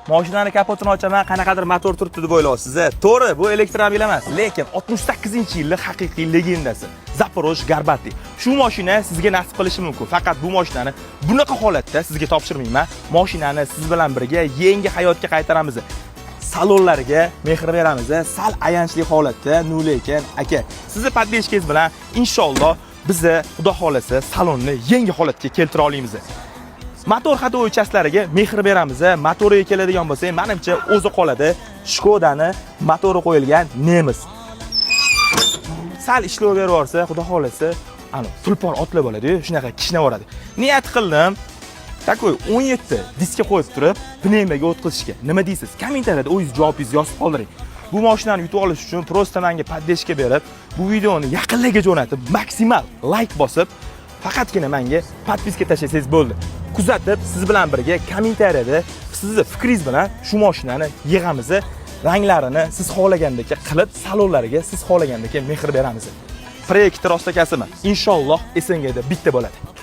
mashinani kapotini ochaman, qanaqadir motor turibdi deb o'ylaysiz. To'g'ri, bu elektromobil emas, lekin 68-yillik haqiqiy legendasi. Zaporoj Garbati. Shu mashina sizga nasib qilishi mumkin. Faqat bu mashinani bunaqa holatda sizga topshirmayman. Mashinani siz bilan birga yangi hayotga qaytaramiz. Salonlarga mehr beramiz. Sal ayanchli holatda, lekin aka, sizni podbeshkangiz bilan inshaalloh biz xudo xolasa salonni yangi holatga keltira olamiz. Motor xato o'chastlariga mehr beramiz. Motoriga keladigan bo'lsa, menimcha o'zi qoladi. Skodani motori qo'yilgan nemis. Sal ishlov berib yorsa, xudo xolasa, ana tulpor otlar bo'ladi-yu, shunaqa kishnavoradi. Niyat qildim. Takoy 17 diskga qo'yib turib, pnevmaga o'tkazishga. Nima deysiz? Kommentariyada o'zingiz javobingizni yozib qoldiring. Bu mashinani yutib olish uchun prosta menga podbeshka berib, bu videoni yaqinlarga jo'natib, maksimal like bosib, faqatgina menga podpiska tashlasangiz bo'ldi. Kuzatib, siz bilan birga kommentariyada sizni fikringiz bilan shu mashinani yig'amiz, ranglarini siz xohlagandek qilib, salonlariga siz xohlagandek mehr beramiz. Proyekt rostakasimi? Inshaalloh SNGda bitta bo'ladi.